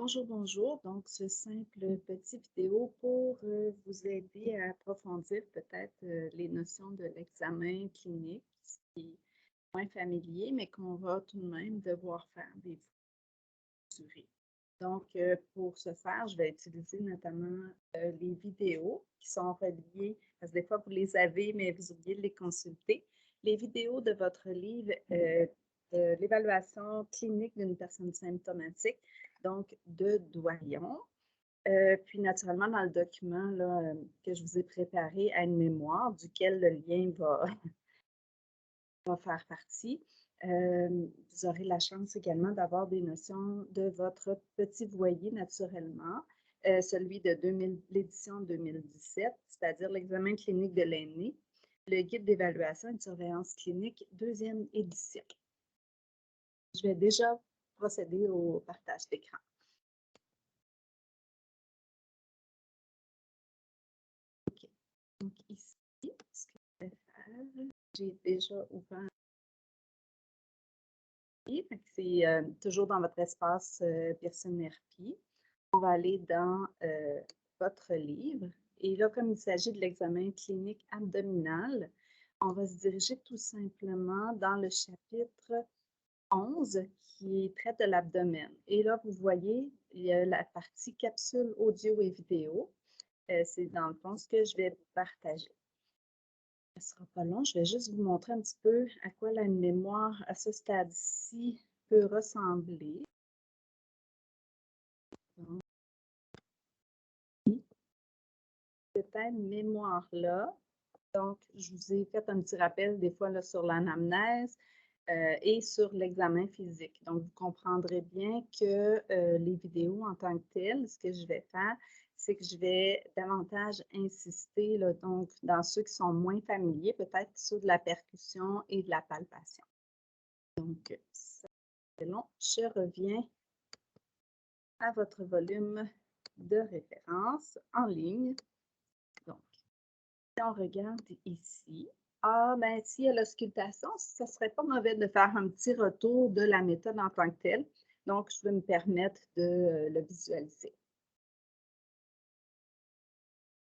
Bonjour, bonjour. Donc, ce simple petit vidéo pour vous aider à approfondir peut-être les notions de l'examen clinique, ce qui est moins familier, mais qu'on va tout de même devoir faire des durées. Donc, pour ce faire, je vais utiliser notamment les vidéos qui sont reliées, parce que des fois, vous les avez, mais vous oubliez de les consulter. Les vidéos de votre livre de l'évaluation clinique d'une personne symptomatique, donc de Doyon. Puis, naturellement, dans le document là, que je vous ai préparé à une mémoire, duquel le lien va faire partie. Vous aurez la chance également d'avoir des notions de votre petit voyer naturellement, celui de l'édition 2017, c'est-à-dire l'examen clinique de l'aîné, le guide d'évaluation et de surveillance clinique, deuxième édition. Je vais déjà procéder au partage d'écran. OK. Donc ici, ce que je vais faire, j'ai déjà ouvert. C'est toujours dans votre espace Pearson RP. On va aller dans votre livre. Et là, comme il s'agit de l'examen clinique abdominal, on va se diriger tout simplement dans le chapitre 11 qui traite de l'abdomen. Et là, vous voyez, il y a la partie capsule audio et vidéo. C'est dans le fond ce que je vais vous partager. Ça ne sera pas long, je vais juste vous montrer un petit peu à quoi la mémoire à ce stade-ci peut ressembler. Donc, cette mémoire-là, donc je vous ai fait un petit rappel des fois là, sur l'anamnèse et sur l'examen physique. Donc, vous comprendrez bien que les vidéos en tant que telles, ce que je vais faire, c'est que je vais davantage insister là, donc, dans ceux qui sont moins familiers, peut-être sur de la percussion et de la palpation. Donc, c'est long. Je reviens à votre volume de référence en ligne. Donc, si on regarde ici, ben, s'il y a l'auscultation, ça ne serait pas mauvais de faire un petit retour de la méthode en tant que telle. Donc, je vais me permettre de le visualiser.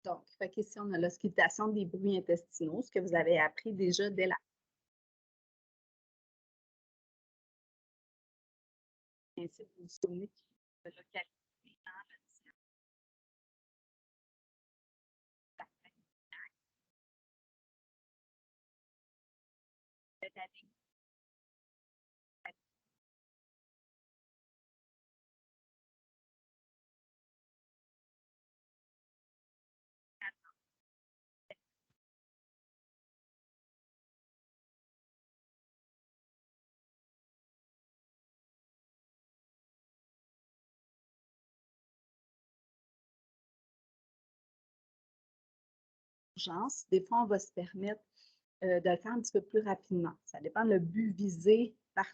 Donc, ici, on a l'auscultation des bruits intestinaux, ce que vous avez appris déjà dès la principe, vous vous souvenez qu'il faut localiser dans le diaphragme. Des fois, on va se permettre de le faire un petit peu plus rapidement. Ça dépend le but visé par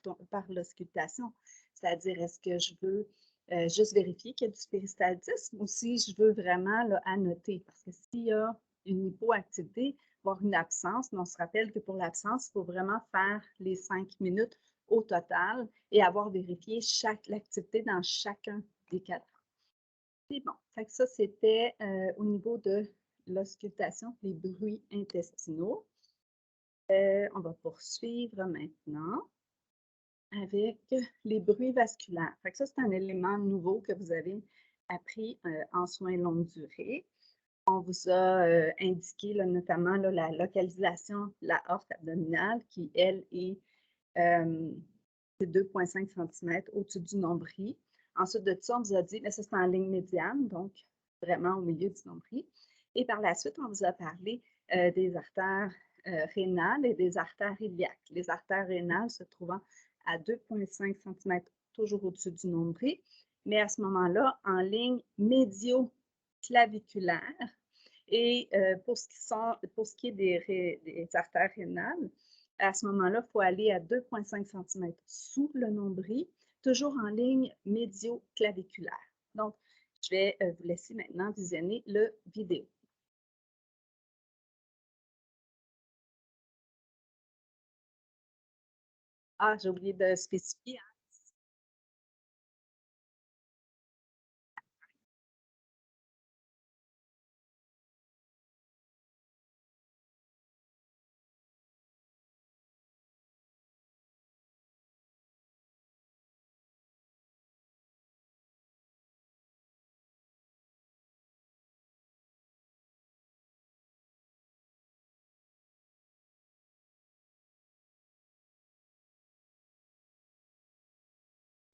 l'auscultation. C'est-à-dire, est-ce que je veux juste vérifier qu'il y a du péristaltisme ou si je veux vraiment là, annoter? Parce que s'il y a une hypoactivité, voire une absence, mais on se rappelle que pour l'absence, il faut vraiment faire les 5 minutes au total et avoir vérifié l'activité dans chacun des cadrans. C'est bon. Fait que ça, c'était au niveau de l'auscultation, les bruits intestinaux. On va poursuivre maintenant avec les bruits vasculaires. Fait que ça, c'est un élément nouveau que vous avez appris en soins longue durée. On vous a indiqué là, notamment là, la localisation de la horte abdominale qui, elle, est 2,5 cm au-dessus du nombril. Ensuite de ça, on vous a dit, mais ça c'est en ligne médiane, donc vraiment au milieu du nombril. Et par la suite, on vous a parlé des artères rénales et des artères iliaques. Les artères rénales se trouvant à 2,5 cm toujours au-dessus du nombril, mais à ce moment-là, en ligne médio-claviculaire. Et pour ce qui est des artères rénales, à ce moment-là, il faut aller à 2,5 cm sous le nombril, toujours en ligne médio-claviculaire. Donc, je vais vous laisser maintenant visionner le vidéo. Ah, j'ai oublié de spécifier.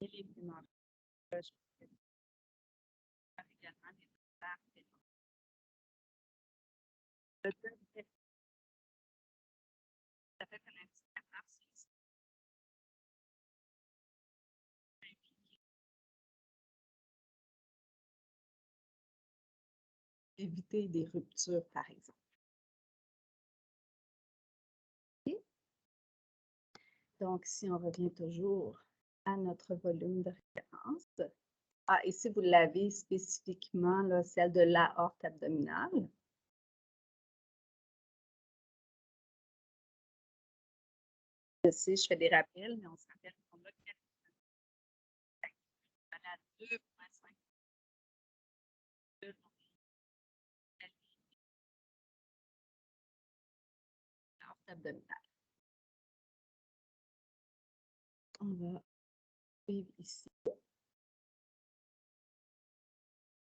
et les primeurs. Je peux faire également des affaires. Ça fait un indicateur éviter des ruptures, par exemple. Okay. Donc, si on revient toujours à notre volume de référence, ici, vous l'avez spécifiquement, là, celle de l'aorte abdominale. Je sais, je fais des rappels, mais on se rappelle qu'on a à 2,5 l'aorte abdominale. On va suivre ici.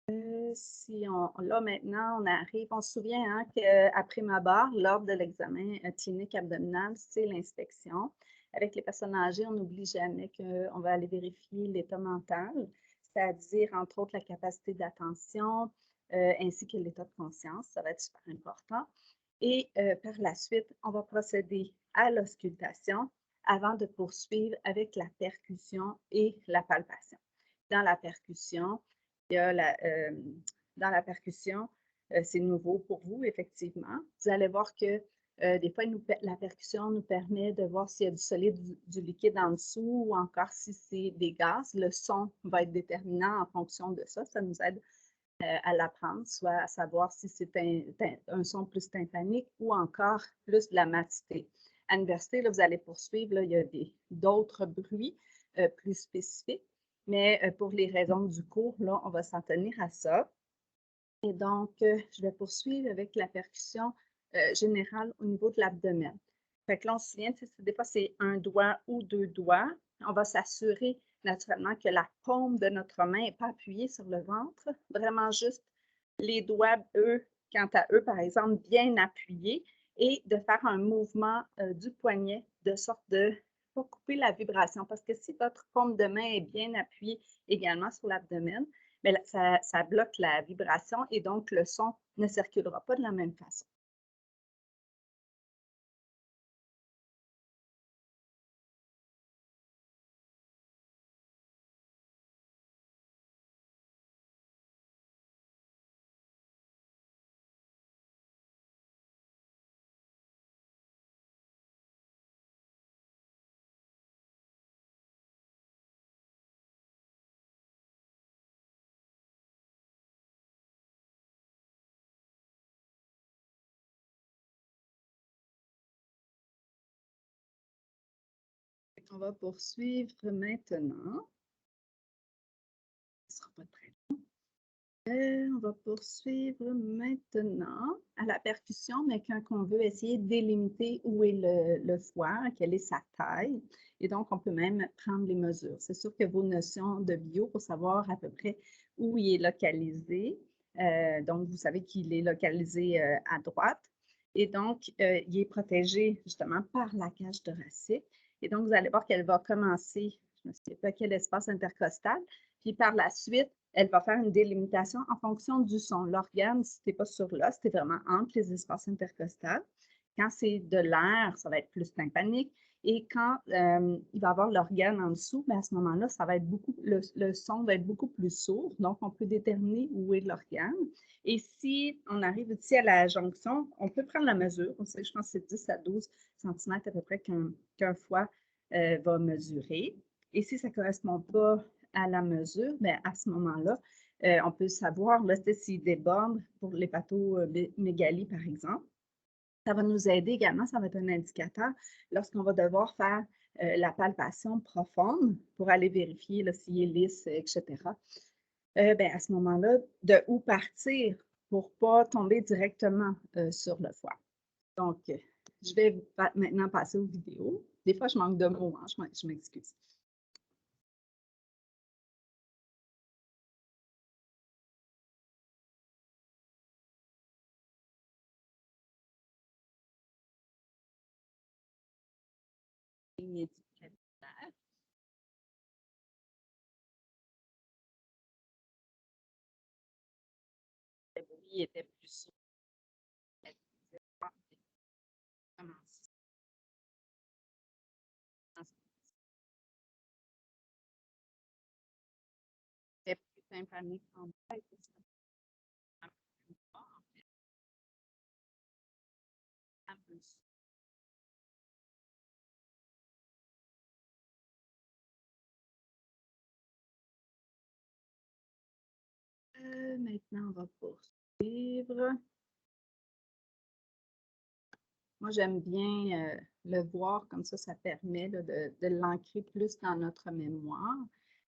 Là maintenant, on arrive, on se souvient hein, qu'après ma barre, lors de l'examen clinique abdominal, c'est l'inspection. Avec les personnes âgées, on n'oublie jamais qu'on va aller vérifier l'état mental, c'est-à-dire entre autres la capacité d'attention ainsi que l'état de conscience. Ça va être super important. Et par la suite, on va procéder à l'auscultation avant de poursuivre avec la percussion et la palpation. Dans la percussion, il y a dans la percussion, c'est nouveau pour vous, effectivement. Vous allez voir que des fois, la percussion nous permet de voir s'il y a du solide, du liquide en dessous ou encore si c'est des gaz. Le son va être déterminant en fonction de ça. Ça nous aide à l'apprendre, soit à savoir si c'est un son plus tympanique ou encore plus de la matité. À l'université, vous allez poursuivre, là, il y a d'autres bruits plus spécifiques, mais pour les raisons du cours, là, on va s'en tenir à ça. Et donc, je vais poursuivre avec la percussion générale au niveau de l'abdomen. Fait que là, on se souvient, des fois, c'est un doigt ou deux doigts. On va s'assurer naturellement que la paume de notre main n'est pas appuyée sur le ventre. Vraiment juste les doigts, eux, quant à eux, par exemple, bien appuyés et de faire un mouvement du poignet de sorte de pas couper la vibration. Parce que si votre paume de main est bien appuyée également sur l'abdomen, mais ça bloque la vibration et donc le son ne circulera pas de la même façon. On va poursuivre maintenant. Ce ne sera pas très long. On va poursuivre maintenant à la percussion, mais quand on veut essayer de délimiter où est le foie, quelle est sa taille. Et donc, on peut même prendre les mesures. C'est sûr que vos notions de bio pour savoir à peu près où il est localisé. Donc, vous savez qu'il est localisé à droite. Et donc, il est protégé justement par la cage thoracique. Et donc, vous allez voir qu'elle va commencer, je ne sais pas quel espace intercostal, puis par la suite, elle va faire une délimitation en fonction du son. L'organe, si tu n'es pas sur l'os, tu es vraiment entre les espaces intercostales. Quand c'est de l'air, ça va être plus tympanique. Et quand il va y avoir l'organe en dessous, bien à ce moment-là, ça va être le son va être beaucoup plus sourd. Donc, on peut déterminer où est l'organe. Et si on arrive ici à la jonction, on peut prendre la mesure. Je pense que c'est 10 à 12 cm à peu près qu'un foie va mesurer. Et si ça ne correspond pas à la mesure, bien, à ce moment-là, on peut savoir s'il déborde pour l'hépatomégalie, par exemple. Ça va nous aider également, ça va être un indicateur lorsqu'on va devoir faire la palpation profonde pour aller vérifier s'il est lisse, etc. Ben, à ce moment-là, de où partir pour ne pas tomber directement sur le foie. Donc, je vais maintenant passer aux vidéos. Des fois, je manque de mots, hein, je m'excuse. qui était plus souple. Elle disait, ah, comment c'était plus tympanique en tête. Maintenant, on va poursuivre. Moi, j'aime bien le voir comme ça permet là, de l'ancrer plus dans notre mémoire.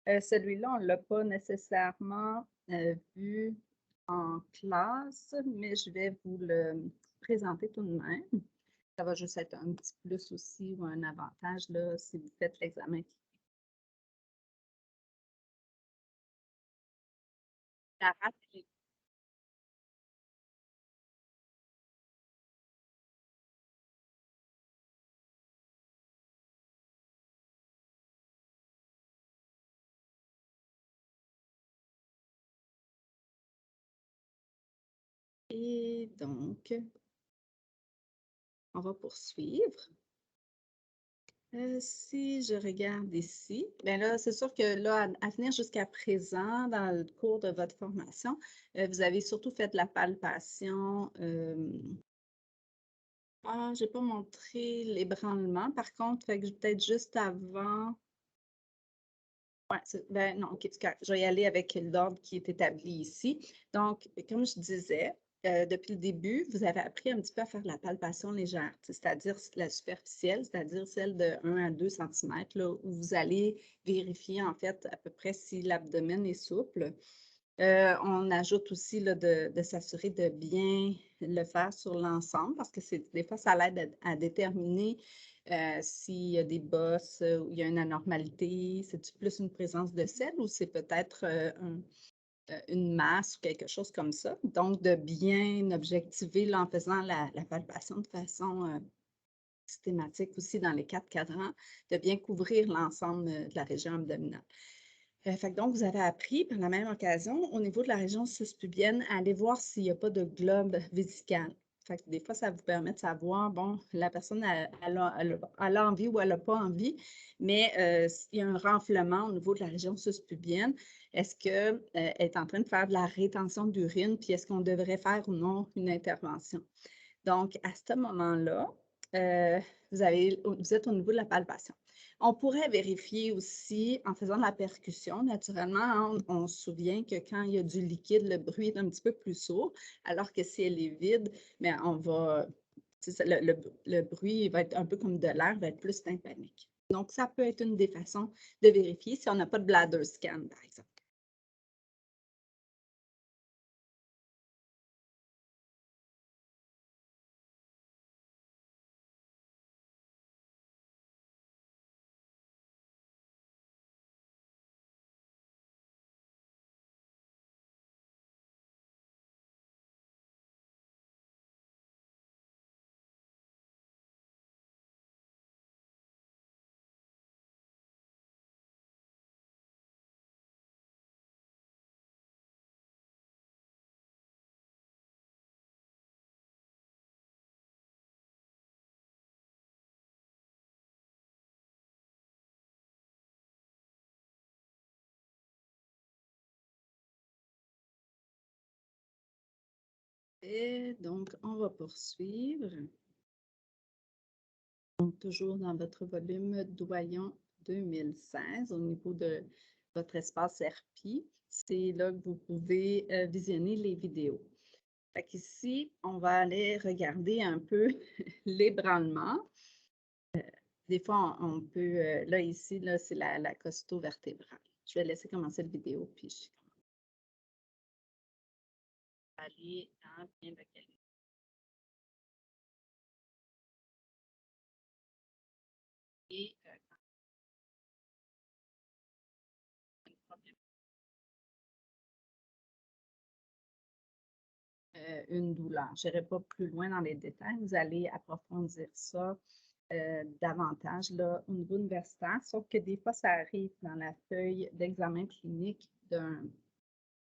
Celui-là, on ne l'a pas nécessairement vu en classe, mais je vais vous le présenter tout de même. Ça va juste être un petit plus aussi ou un avantage là, si vous faites l'examen. La rapidité. Et donc, on va poursuivre. Si je regarde ici, bien là, c'est sûr que là, à venir jusqu'à présent, dans le cours de votre formation, vous avez surtout fait de la palpation. Je n'ai pas montré l'ébranlement. Par contre, peut-être juste avant. Ouais, ben non, ok, c'est correct. Je vais y aller avec l'ordre qui est établi ici. Donc, comme je disais, depuis le début, vous avez appris un petit peu à faire de la palpation légère, c'est-à-dire la superficielle, c'est-à-dire celle de 1 à 2 cm, là, où vous allez vérifier en fait à peu près si l'abdomen est souple. On ajoute aussi là, de s'assurer de bien le faire sur l'ensemble parce que des fois, ça l'aide à déterminer s'il y a des bosses ou il y a une anormalité. C'est-tu plus une présence de sel ou c'est peut-être une masse ou quelque chose comme ça? Donc, de bien objectiver là, en faisant la palpation de façon systématique aussi dans les 4 cadrans, de bien couvrir l'ensemble de la région abdominale. Donc, vous avez appris par la même occasion, au niveau de la région suspubienne, à aller voir s'il n'y a pas de globe vésical. Fait que des fois, ça vous permet de savoir, bon, la personne, elle a envie ou elle n'a pas envie, mais s'il y a un renflement au niveau de la région suspubienne, est-ce qu'elle est en train de faire de la rétention d'urine, puis est-ce qu'on devrait faire ou non une intervention? Donc, à ce moment-là, vous êtes au niveau de la palpation. On pourrait vérifier aussi en faisant de la percussion. Naturellement, hein, on se souvient que quand il y a du liquide, le bruit est un petit peu plus sourd, alors que si elle est vide, mais on va, le bruit va être un peu comme de l'air, va être plus tympanique. Donc, ça peut être une des façons de vérifier si on n'a pas de bladder scan, par exemple. Et donc, on va poursuivre. Donc, toujours dans votre volume Doyon 2016, au niveau de votre espace RP, c'est là que vous pouvez visionner les vidéos. Fait qu'ici, on va aller regarder un peu l'ébranlement. Des fois, on peut, là, ici, là, c'est la costo-vertébrale. Je vais laisser commencer la vidéo, puis je vais aller dans bien localiser. Et une douleur. Je n'irai pas plus loin dans les détails. Vous allez approfondir ça davantage là, au niveau universitaire, sauf que des fois, ça arrive dans la feuille d'examen clinique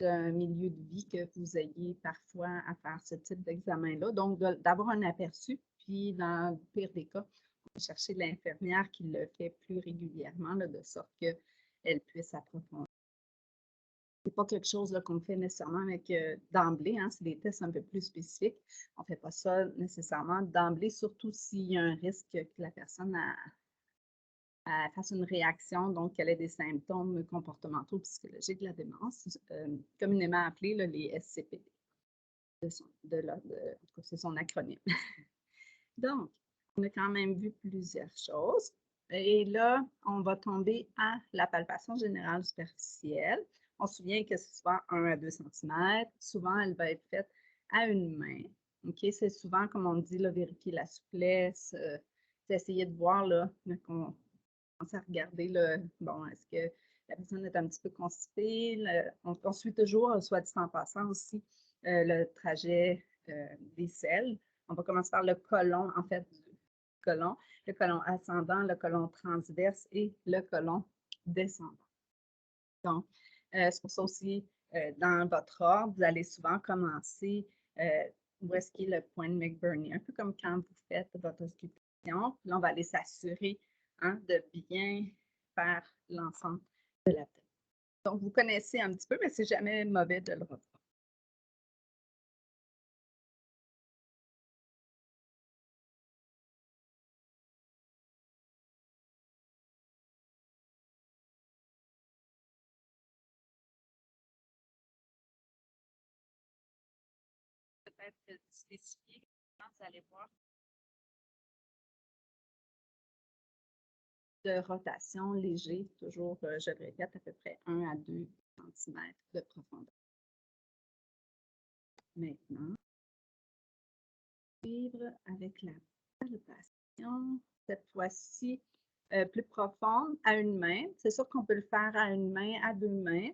d'un milieu de vie que vous ayez parfois à faire ce type d'examen-là. Donc, d'avoir un aperçu, puis dans le pire des cas, on va chercher l'infirmière qui le fait plus régulièrement, là, de sorte qu'elle puisse approfondir. C'est pas quelque chose qu'on fait nécessairement avec d'emblée, hein, c'est des tests un peu plus spécifiques. On ne fait pas ça nécessairement d'emblée, surtout s'il y a un risque que la personne fasse une réaction, donc qu'elle ait des symptômes comportementaux psychologiques de la démence, communément appelés là, les SCPD. C'est son acronyme. Donc, on a quand même vu plusieurs choses. Et là, on va tomber à la palpation générale superficielle. On se souvient que c'est souvent 1 à 2 cm. Souvent, elle va être faite à une main. OK? C'est souvent, comme on dit, là, vérifier la souplesse, essayer de voir, là, qu'on commence à regarder, là, bon, est-ce que la personne est un petit peu constipée? On suit toujours, soit dit en passant aussi, le trajet des selles. On va commencer par le côlon, en fait, le côlon ascendant, le côlon transverse et le côlon descendant. Donc, c'est pour ça aussi, dans votre ordre, vous allez souvent commencer où est-ce qu'il est le point de McBurney, un peu comme quand vous faites votre auscultation. Puis là, on va aller s'assurer de bien faire l'ensemble de la tête. Donc, vous connaissez un petit peu, mais c'est jamais mauvais de le revoir. Peut-être spécifier, vous allez voir de rotation léger, toujours, je le répète, à peu près 1 à 2 cm de profondeur. Maintenant, suivre avec la palpation, cette fois-ci plus profonde, à une main. C'est sûr qu'on peut le faire à une main, à deux mains.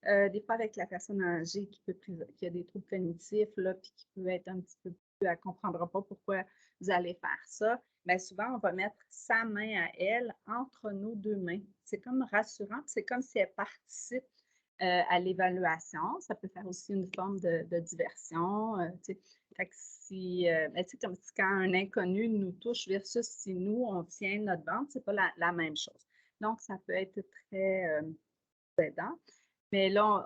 Des fois, avec la personne âgée qui a des troubles cognitifs, là, puis qui peut être un petit peu plus, elle ne comprendra pas pourquoi vous allez faire ça. Mais souvent, on va mettre sa main à elle entre nos deux mains. C'est comme rassurant, c'est comme si elle participe à l'évaluation. Ça peut faire aussi une forme de diversion. Fait que si, comme si quand un inconnu nous touche versus si nous, on tient notre ventre, c'est pas la même chose. Donc, ça peut être très aidant. Mais là,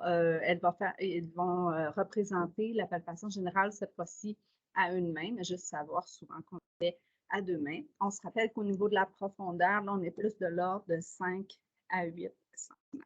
ils vont représenter la palpation générale cette fois-ci à une main, mais juste savoir souvent qu'on le fait à deux mains. On se rappelle qu'au niveau de la profondeur, là, on est plus de l'ordre de 5 à 8 cm.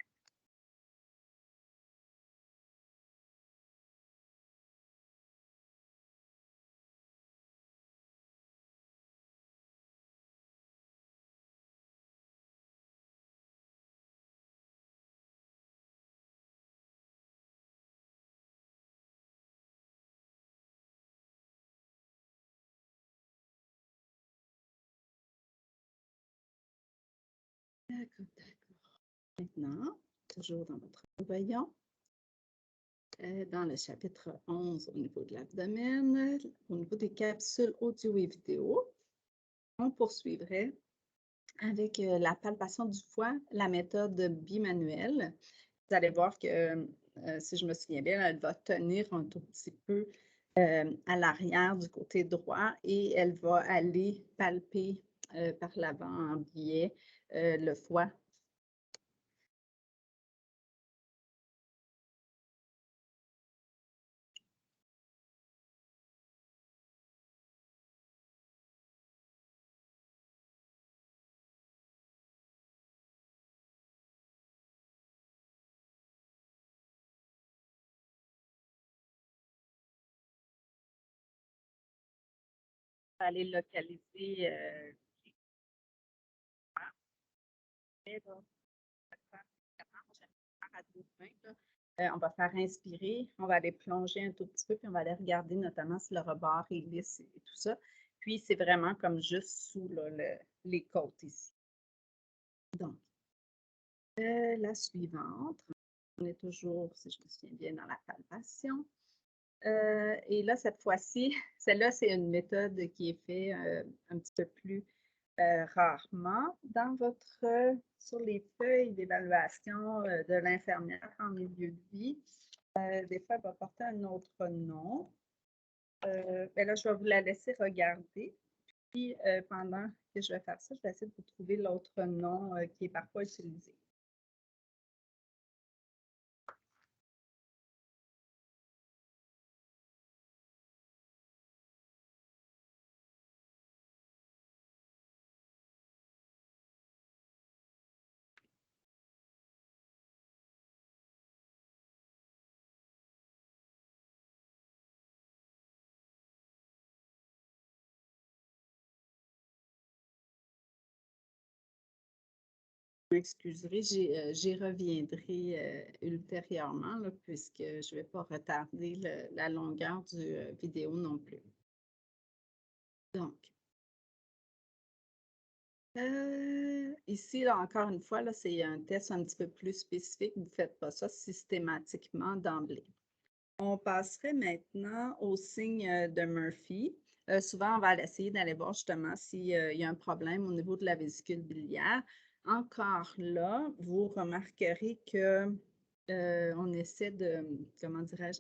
D'accord, d'accord. Maintenant, toujours dans votre voyant, dans le chapitre 11 au niveau de l'abdomen, au niveau des capsules audio et vidéo, on poursuivrait avec la palpation du foie, la méthode bimanuelle. Vous allez voir que, si je me souviens bien, elle va tenir un tout petit peu à l'arrière du côté droit et elle va aller palper par l'avant en biais le foie. Aller localiser les foies. À deux mains, là. On va faire inspirer, on va aller plonger un tout petit peu, puis on va aller regarder notamment si le rebord est lisse et tout ça. Puis c'est vraiment comme juste sous là, les côtes ici. Donc, la suivante, on est toujours, si je me souviens bien, dans la palpation. Et là, cette fois-ci, celle-là, c'est une méthode qui est faite un petit peu plus rarement dans sur les feuilles d'évaluation de l'infirmière en milieu de vie. Des fois, elle va porter un autre nom. Ben là, je vais vous la laisser regarder. Puis, pendant que je vais faire ça, je vais essayer de vous trouver l'autre nom qui est parfois utilisé. Vous m'excuserez, j'y reviendrai ultérieurement, là, puisque je ne vais pas retarder la longueur du vidéo non plus. Donc, ici, là, encore une fois, là, c'est un test un petit peu plus spécifique. Vous ne faites pas ça systématiquement d'emblée. On passerait maintenant au signe de Murphy. Souvent, on va essayer d'aller voir justement s'il y a un problème au niveau de la vésicule biliaire. Encore là, vous remarquerez que on essaie de, comment dirais-je,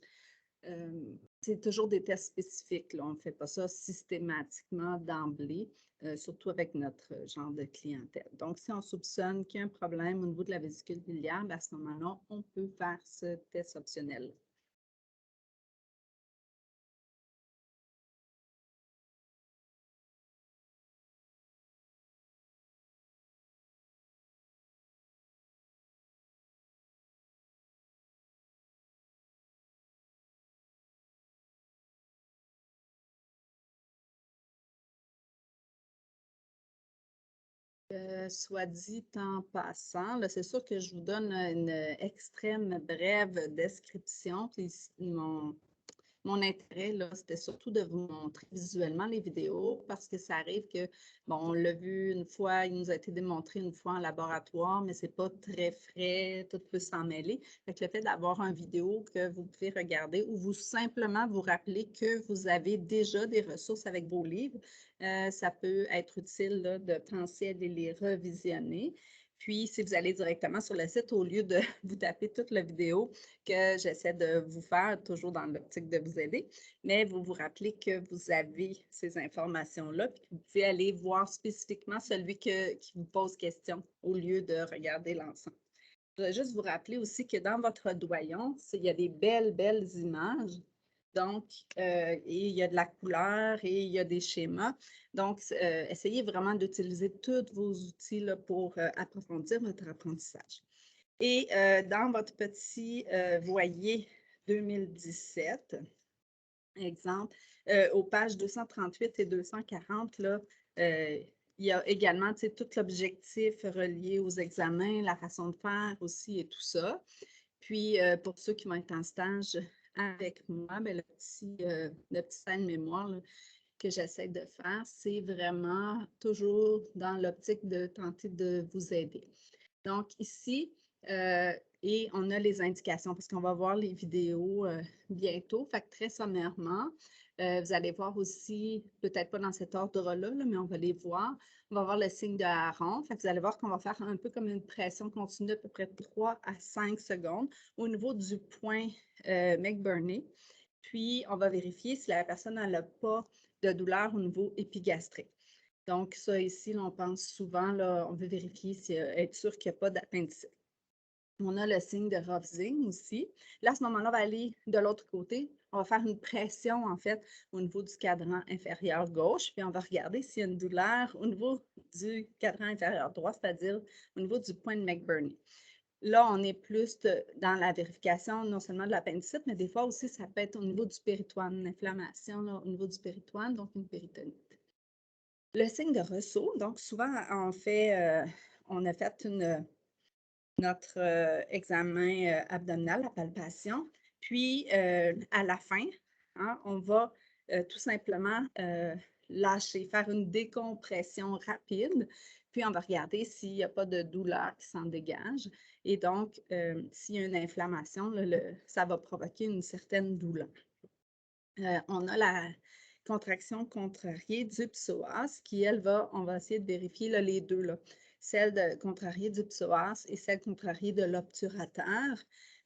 c'est toujours des tests spécifiques, là. On ne fait pas ça systématiquement d'emblée, surtout avec notre genre de clientèle. Donc, si on soupçonne qu'il y a un problème au niveau de la vésicule biliaire, ben, à ce moment-là, on peut faire ce test optionnel. Soit dit en passant, là, c'est sûr que je vous donne une extrême brève description. Puis mon intérêt, là, c'était surtout de vous montrer visuellement les vidéos parce que ça arrive que, bon, on l'a vu une fois, il nous a été démontré une fois en laboratoire, mais c'est pas très frais, tout peut s'en mêler. Fait que le fait d'avoir une vidéo que vous pouvez regarder ou vous simplement vous rappeler que vous avez déjà des ressources avec vos livres, ça peut être utile là, de penser à les revisionner. Puis, si vous allez directement sur le site, au lieu de vous taper toute la vidéo que j'essaie de vous faire, toujours dans l'optique de vous aider, mais vous vous rappelez que vous avez ces informations-là, puis que vous pouvez aller voir spécifiquement celui qui vous pose question au lieu de regarder l'ensemble. Je voudrais juste vous rappeler aussi que dans votre doyon, il y a des belles, belles images. Donc, et il y a de la couleur et il y a des schémas. Donc, essayez vraiment d'utiliser tous vos outils là, pour approfondir votre apprentissage. Et dans votre petit voilier 2017, exemple, aux pages 238 et 240, là, il y a également tout l'objectif relié aux examens, la façon de faire aussi et tout ça. Puis, pour ceux qui vont être en stage avec moi, bien, le petit salle mémoire là, que j'essaie de faire, c'est vraiment toujours dans l'optique de tenter de vous aider. Donc, ici, et on a les indications parce qu'on va voir les vidéos bientôt. Fait que très sommairement, vous allez voir aussi, peut-être pas dans cet ordre-là, mais on va les voir. On va voir le signe de Aaron. Fait que vous allez voir qu'on va faire un peu comme une pression continue à peu près 3 à 5 secondes au niveau du point McBurney. Puis, on va vérifier si la personne n'a pas de douleur au niveau épigastrique. Donc, ça ici, là, on pense souvent, là, on veut vérifier, être sûr qu'il n'y a pas d'appendicite. On a le signe de Rovsing aussi. Là, à ce moment-là, on va aller de l'autre côté. On va faire une pression, en fait, au niveau du cadran inférieur gauche, puis on va regarder s'il y a une douleur au niveau du cadran inférieur droit, c'est-à-dire au niveau du point de McBurney. Là, on est plus dans la vérification non seulement de l'appendicite, mais des fois aussi, ça peut être au niveau du péritoine, une inflammation là, au niveau du péritoine, donc une péritonite. Le signe de ressaut, donc souvent, on a fait notre examen abdominal, la palpation, puis à la fin, hein, on va tout simplement lâcher, faire une décompression rapide, puis on va regarder s'il n'y a pas de douleur qui s'en dégage. Et donc, s'il y a une inflammation, ça va provoquer une certaine douleur. On a la contraction contrariée du psoas qui, elle, on va essayer de vérifier là, les deux, là, celle de contrariée du psoas et celle contrariée de l'obturateur.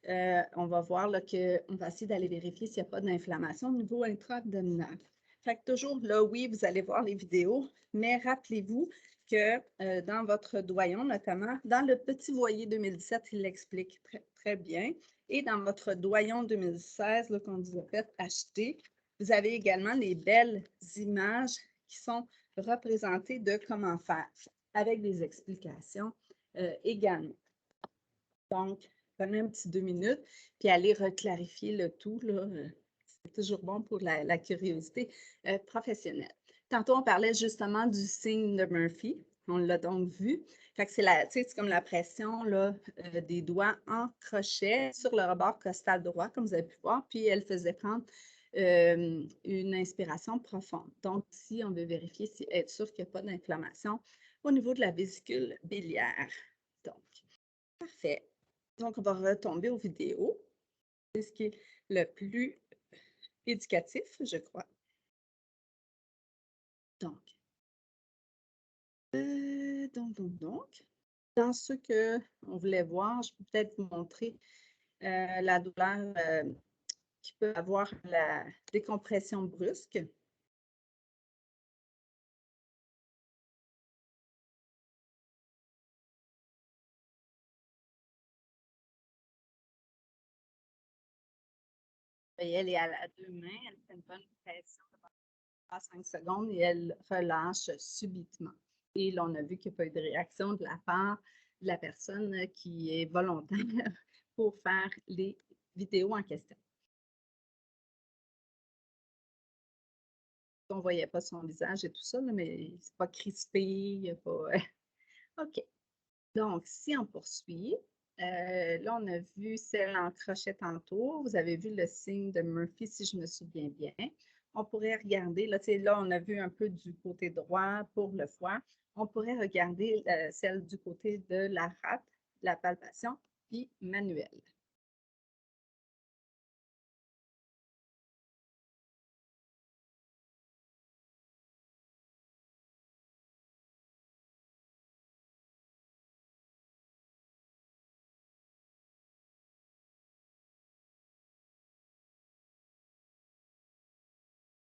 on va voir qu'on va essayer d'aller vérifier s'il n'y a pas d'inflammation au niveau intra-abdominal. Fait que toujours là, oui, vous allez voir les vidéos, mais rappelez-vous que dans votre doyon, notamment, dans le petit voyer 2017, il l'explique très, très bien. Et dans votre doyon 2016, qu'on vous a fait acheter, vous avez également les belles images qui sont représentées de comment faire, avec des explications également. Donc, prenez un petit 2 minutes, puis allez reclarifier le tout, là. C'est toujours bon pour la curiosité professionnelle. Tantôt, on parlait justement du signe de Murphy. On l'a donc vu. Fait que c'est comme la pression là, des doigts en crochet sur le rebord costal droit, comme vous avez pu voir. Puis, elle faisait prendre une inspiration profonde. Donc, ici, on veut vérifier, être sûr qu'il n'y a pas d'inflammation au niveau de la vésicule biliaire. Donc, parfait. Donc, on va retomber aux vidéos. C'est ce qui est le plus éducatif, je crois. Donc, dans ce qu'on voulait voir, je peux peut-être vous montrer la douleur qui peut avoir la décompression brusque. Et elle est à 2 mains, elle fait une bonne pression à 5 secondes et elle relâche subitement. Et là, on a vu qu'il n'y a pas eu de réaction de la part de la personne qui est volontaire pour faire les vidéos en question. On ne voyait pas son visage et tout ça, là, mais c'est pas crispé, il n'y a pas. OK. Donc, si on poursuit, là, on a vu celle en crochet tantôt. Vous avez vu le signe de Murphy, si je me souviens bien. On pourrait regarder, là, on a vu un peu du côté droit pour le foie. On pourrait regarder celle du côté de la rate, la palpation, puis manuelle.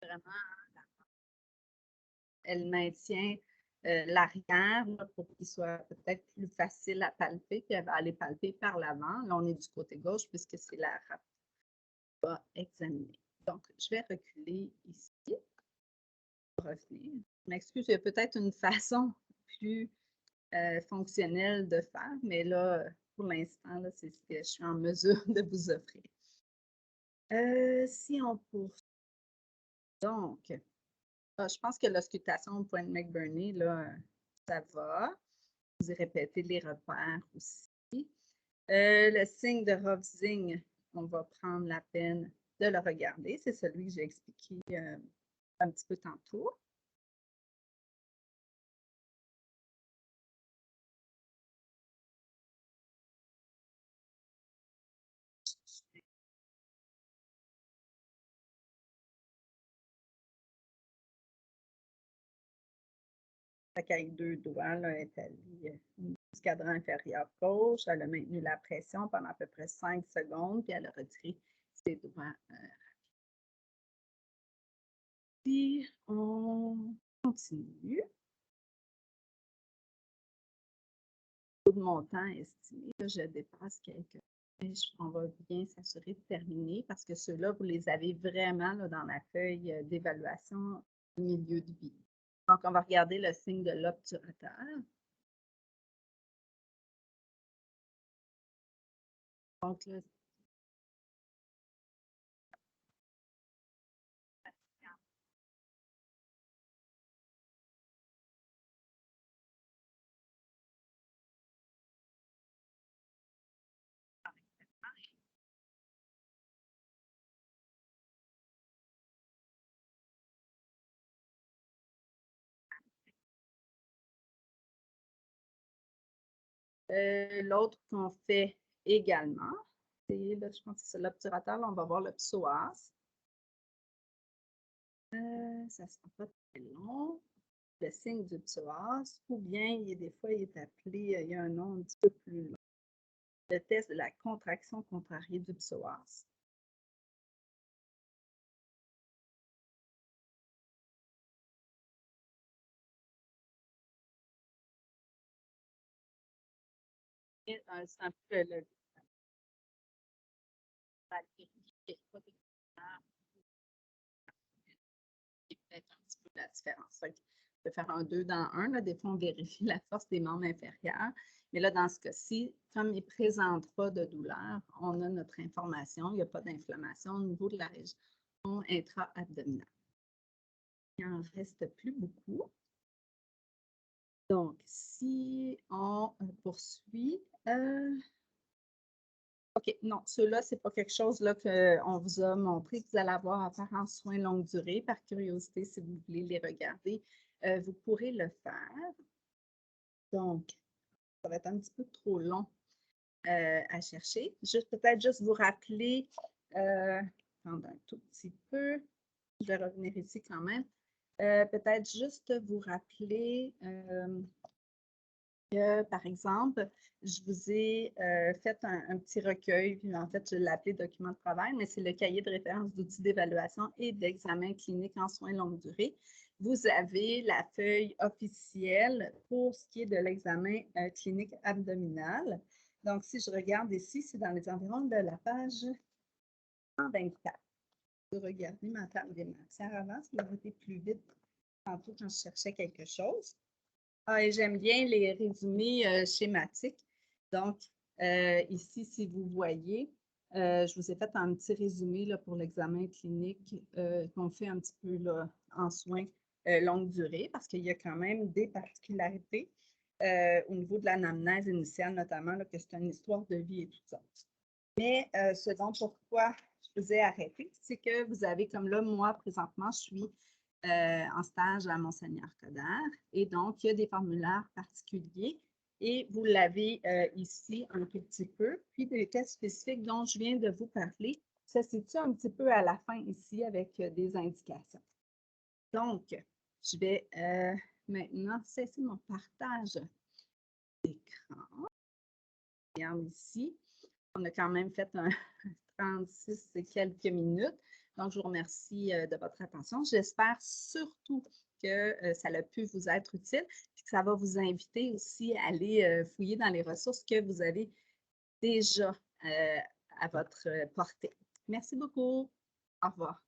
Vraiment, elle maintient l'arrière pour qu'il soit peut-être plus facile à palper, puis elle va aller palper par l'avant. Là, on est du côté gauche puisque c'est la rate qu'on va examiner. Donc, je vais reculer ici, revenir. Je m'excuse, il y a peut-être une façon plus fonctionnelle de faire, mais là, pour l'instant, c'est ce que je suis en mesure de vous offrir. Si on poursuit, donc, je pense que l'auscultation au point de McBurney, là, ça va. Vous répétez les repères aussi. Le signe de Rovsing, on va prendre la peine de le regarder. C'est celui que j'ai expliqué un petit peu tantôt. Avec 2 doigts, là, elle établit du cadran inférieur gauche. Elle a maintenu la pression pendant à peu près 5 secondes, puis elle a retiré ses doigts. Puis on continue. De mon temps estimé, là, je dépasse quelques. On va bien s'assurer de terminer parce que ceux-là, vous les avez vraiment là, dans la feuille d'évaluation du milieu de vie. Donc, on va regarder le signe de l'obturateur. Donc, là, l'autre qu'on fait également, c'est, là, je pense que c'est l'obturateur, là, on va voir le psoas. Ça ne sera pas très long. Le signe du psoas, ou bien des fois il est appelé, il y a un nom un petit peu plus long. le test de la contraction contrariée du psoas. C'est un peu le peut-être un petit peu la différence. On peut faire un 2 dans 1. Là. Des fois, on vérifie la force des membres inférieurs. Mais là, dans ce cas-ci, comme il ne présente pas de douleur, on a notre information. Il n'y a pas d'inflammation au niveau de la région intra-abdominale. Il n'en reste plus beaucoup. Donc, si on poursuit, OK, non, ceux-là, ce n'est pas quelque chose qu'on vous a montré que vous allez avoir à faire en soins longue durée. Par curiosité, si vous voulez les regarder, vous pourrez le faire. Donc, ça va être un petit peu trop long à chercher. Peut-être juste vous rappeler, attendez un tout petit peu, je vais revenir ici quand même. Peut-être juste vous rappeler que, par exemple, je vous ai fait un petit recueil, puis en fait, je l'ai appelé document de travail, mais c'est le cahier de référence d'outils d'évaluation et d'examen clinique en soins longue durée. Vous avez la feuille officielle pour ce qui est de l'examen clinique abdominal. Donc, si je regarde ici, c'est dans les environs de la page 124. Je vais regarder ma table des matières avant, ça va été plus vite tantôt quand je cherchais quelque chose. Ah, et j'aime bien les résumés schématiques. Donc, ici, si vous voyez, je vous ai fait un petit résumé là, pour l'examen clinique qu'on fait un petit peu là, en soins longue durée parce qu'il y a quand même des particularités au niveau de l'anamnèse initiale, notamment là, que c'est une histoire de vie et tout ça. Mais ce dont pourquoi je vous ai arrêté, c'est que vous avez, comme là, moi, présentement, je suis en stage à Monseigneur-Coderre. Et donc, il y a des formulaires particuliers et vous l'avez ici un tout petit peu. Puis, des tests spécifiques dont je viens de vous parler, ça se situe un petit peu à la fin ici avec des indications. Donc, je vais maintenant cesser mon partage d'écran. Regarde ici, on a quand même fait un 36 et quelques minutes. Donc, je vous remercie de votre attention. J'espère surtout que ça a pu vous être utile et que ça va vous inviter aussi à aller fouiller dans les ressources que vous avez déjà à votre portée. Merci beaucoup. Au revoir.